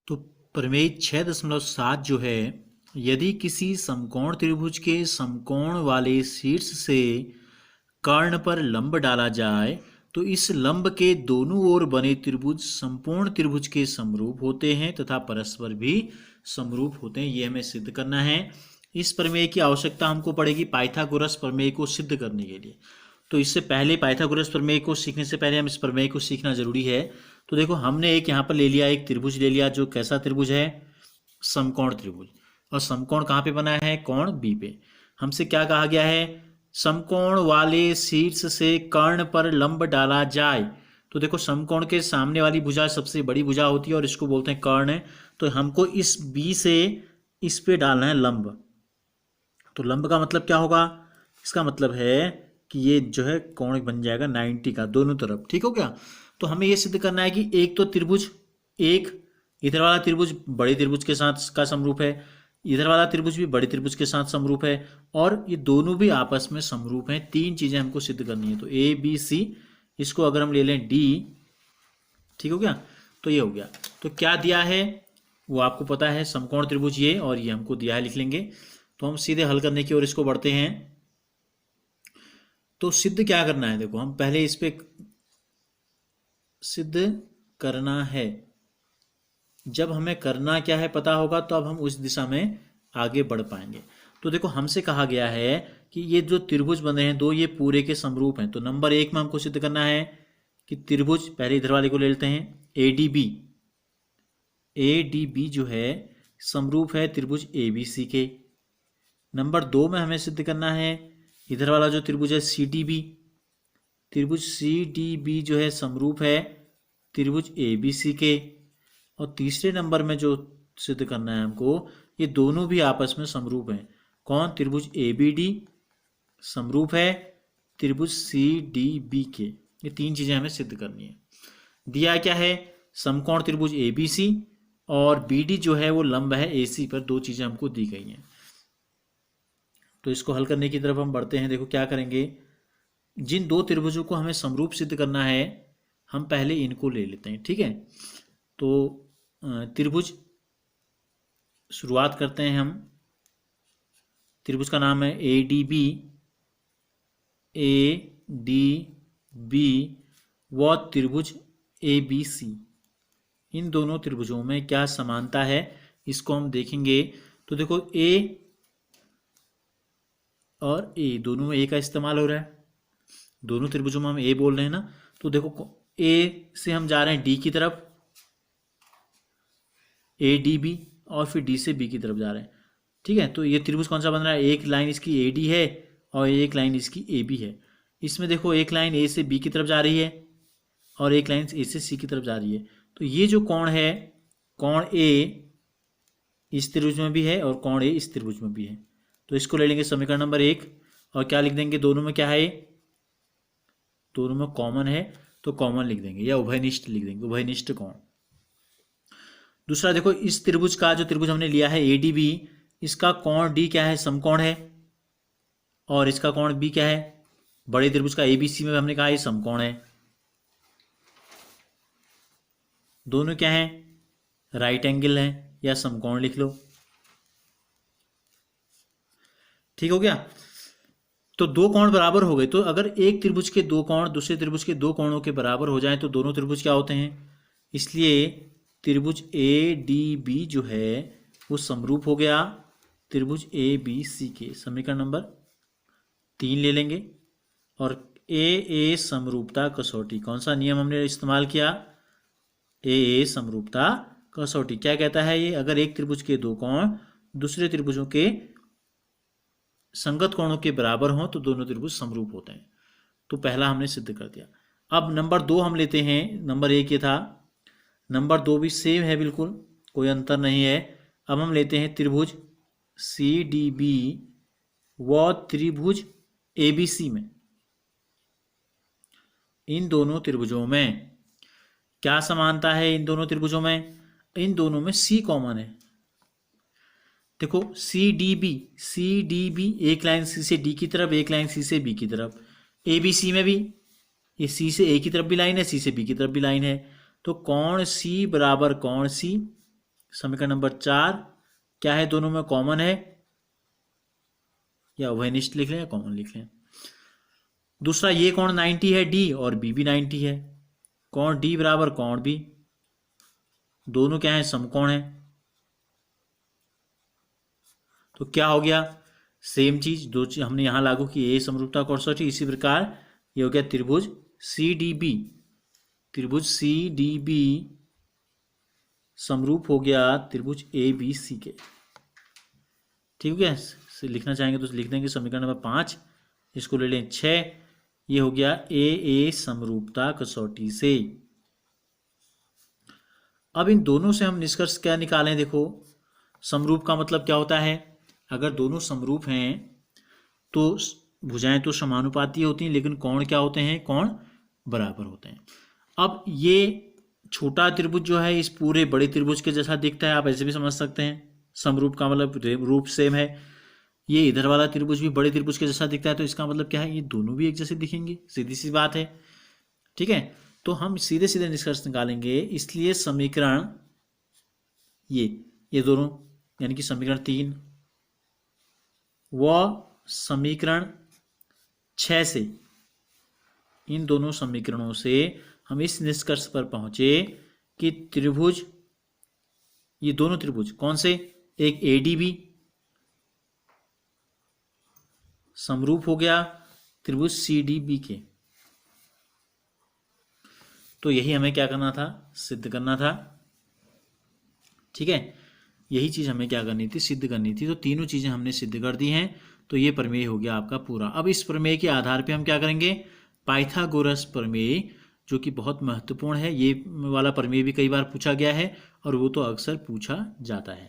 तो प्रमेय 6.7 जो है, यदि किसी समकोण त्रिभुज के समकोण वाले शीर्ष से कर्ण पर लंब डाला जाए तो इस लंब के दोनों ओर बने त्रिभुज संपूर्ण त्रिभुज के समरूप होते हैं तथा परस्पर भी समरूप होते हैं। ये हमें सिद्ध करना है। इस प्रमेय की आवश्यकता हमको पड़ेगी पाइथागोरस प्रमेय को सिद्ध करने के लिए। तो इससे पहले पाइथागोरस प्रमेय को सीखने से पहले हम इस प्रमेय को सीखना जरूरी है। तो देखो, हमने एक यहाँ पर ले लिया, एक त्रिभुज ले लिया जो कैसा त्रिभुज है, समकोण त्रिभुज। और समकोण कहाँ पे बना है, कोण बी पे। हमसे क्या कहा गया है, समकोण वाले शीर्ष से कर्ण पर लंब डाला जाए। तो देखो, समकोण के सामने वाली भुजा सबसे बड़ी भुजा होती है और इसको बोलते हैं कर्ण। तो हमको इस बी से इस पे डालना है लंब। तो लंब का मतलब क्या होगा, इसका मतलब है कि ये जो है कोण बन जाएगा 90 का दोनों तरफ। ठीक हो गया। तो हमें ये सिद्ध करना है कि एक तो त्रिभुज, एक इधर वाला त्रिभुज बड़े त्रिभुज के साथ का समरूप है, इधर वाला त्रिभुज भी बड़े त्रिभुज के साथ समरूप है, और ये दोनों भी आपस में समरूप हैं। तीन चीजें हमको सिद्ध करनी है। तो ए बी सी, इसको अगर हम ले लें डी, ठीक हो गया। तो ये हो गया। तो क्या दिया है वो आपको पता है, समकोण त्रिभुज ये, और ये हमको दिया है, लिख लेंगे। तो हम सीधे हल करने की ओर इसको बढ़ते हैं। तो सिद्ध क्या करना है, देखो हम पहले इस पे सिद्ध करना है। जब हमें करना क्या है पता होगा तो अब हम उस दिशा में आगे बढ़ पाएंगे। तो देखो, हमसे कहा गया है कि ये जो त्रिभुज बने हैं दो, ये पूरे के समरूप हैं। तो नंबर 1 में हमको सिद्ध करना है कि त्रिभुज, पहले इधर वाले को ले लेते हैं, ए डी बी जो है समरूप है त्रिभुज ए बी सी के। नंबर 2 में हमें सिद्ध करना है, इधर वाला जो त्रिभुज है सी डी बी, त्रिभुज सी डी बी जो है समरूप है त्रिभुज ए बी सी के। और तीसरे नंबर में जो सिद्ध करना है हमको, ये दोनों भी आपस में समरूप हैं। कौन, त्रिभुज ए बी डी समरूप है त्रिभुज सी डी बी के। ये तीन चीजें हमें सिद्ध करनी है। दिया क्या है, समकोण त्रिभुज ए बी सी, और बी डी जो है वो लंब है ए सी पर। दो चीजें हमको दी गई हैं। तो इसको हल करने की तरफ हम बढ़ते हैं। देखो क्या करेंगे, जिन दो त्रिभुजों को हमें समरूप सिद्ध करना है, हम पहले इनको ले लेते हैं। ठीक है। तो त्रिभुज शुरुआत करते हैं हम। त्रिभुज का नाम है ए डी बी, व त्रिभुज ए बी सी। इन दोनों त्रिभुजों में क्या समानता है, इसको हम देखेंगे। तो देखो, ए और ए दोनों में ए का इस्तेमाल हो रहा है। दोनों त्रिभुजों में हम ए बोल रहे हैं ना। तो देखो, ए से हम जा रहे हैं डी की तरफ, ए डी बी, और फिर डी से बी की तरफ जा रहे हैं। ठीक है। तो ये त्रिभुज कौन सा बन रहा है, एक लाइन इसकी ए डी है और एक लाइन इसकी ए बी है। इसमें देखो, एक लाइन ए से बी की तरफ जा रही है और एक लाइन ए से सी की तरफ जा रही है। तो ये जो कोण है, कोण ए इस त्रिभुज में भी है और कोण ए इस त्रिभुज में भी है। तो इसको ले लेंगे समीकरण नंबर 1, और क्या लिख देंगे, दोनों में क्या है, दोनों में कॉमन है तो कॉमन लिख देंगे, या उभयनिष्ठ लिख देंगे, उभयनिष्ठ कोण। दूसरा देखो, इस त्रिभुज का जो त्रिभुज हमने लिया है ए डी बी, इसका कोण डी क्या है, समकोण है, और इसका कोण बी क्या है, बड़े त्रिभुज का ए बी सी में हमने कहा ये समकोण है। दोनों क्या है, राइट एंगल है, या समकोण लिख लो। ठीक हो गया। तो दो कोण बराबर हो गए। तो अगर एक त्रिभुज के दो कोण दूसरे त्रिभुज के दो कोणों के बराबर हो जाएं तो दोनों त्रिभुज क्या होते हैं, इसलिए त्रिभुज ए डी बी जो है वो समरूप हो गया त्रिभुज ए बी सी के। समीकरण नंबर 3 ले लेंगे। और ए समरूपता कसौटी, कौन सा नियम हमने इस्तेमाल किया, ए समरूपता कसौटी। क्या कहता है ये, अगर एक त्रिभुज के दो कोण दूसरे त्रिभुजों के संगत कोणों के बराबर हों तो दोनों त्रिभुज समरूप होते हैं। तो पहला हमने सिद्ध कर दिया। अब नंबर 2 हम लेते हैं। नंबर 1 ये था, नंबर 2 भी सेम है, बिल्कुल कोई अंतर नहीं है। अब हम लेते हैं त्रिभुज सी डी बी व त्रिभुज ए बी सी में। इन दोनों त्रिभुजों में क्या समानता है, इन दोनों त्रिभुजों में, इन दोनों में सी कॉमन है। देखो, सी डी बी, एक लाइन सी से डी की तरफ, एक लाइन सी से बी की तरफ। ए बी सी में भी ये सी से ए की तरफ भी लाइन है, सी से बी की तरफ भी लाइन है। तो कोण सी बराबर कोण सी समीकरण नंबर 4 क्या है, दोनों में कॉमन है, या उभयनिष्ठ लिख लें या कॉमन लिख लें। दूसरा, ये कोण 90 है डी और बी भी 90 है, कोण डी बराबर कोण बी, दोनों क्या है, समकोण है। तो क्या हो गया, सेम चीज दो चीज हमने यहां लागू की, ए समरूपता कौशल। इसी प्रकार ये हो गया त्रिभुज सी डी बी, त्रिभुज सी डी बी समरूप हो गया त्रिभुज ए बी सी के। ठीक है, लिखना चाहेंगे तो लिख देंगे समीकरण नंबर 5, इसको ले लें 6, ये हो गया ए समरूपता कसौटी से। अब इन दोनों से हम निष्कर्ष क्या निकालें, देखो समरूप का मतलब क्या होता है, अगर दोनों समरूप हैं तो भुजाएं तो समानुपाती होती हैं, लेकिन कोण क्या होते हैं, कोण बराबर होते हैं। अब ये छोटा त्रिभुज जो है इस पूरे बड़े त्रिभुज के जैसा दिखता है, आप ऐसे भी समझ सकते हैं, समरूप का मतलब रूप सेम है। ये इधर वाला त्रिभुज भी बड़े त्रिभुज के जैसा दिखता है, तो इसका मतलब क्या है, ये दोनों भी एक जैसे दिखेंगे, सीधी सी बात है। ठीक है, तो हम सीधे सीधे निष्कर्ष निकालेंगे। इसलिए समीकरण ये दोनों, यानी कि समीकरण 3 व समीकरण 6 से, इन दोनों समीकरणों से हम इस निष्कर्ष पर पहुंचे कि त्रिभुज, ये दोनों त्रिभुज कौन से, एक एडीबी समरूप हो गया त्रिभुज सीडीबी के। तो यही हमें क्या करना था, सिद्ध करना था। ठीक है, यही चीज हमें क्या करनी थी, सिद्ध करनी थी। तो तीनों चीजें हमने सिद्ध कर दी हैं, तो ये प्रमेय हो गया आपका पूरा। अब इस प्रमेय के आधार पे हम क्या करेंगे, पाइथागोरस प्रमेय, जो कि बहुत महत्वपूर्ण है, ये वाला प्रमेय भी कई बार पूछा गया है और वो तो अक्सर पूछा जाता है।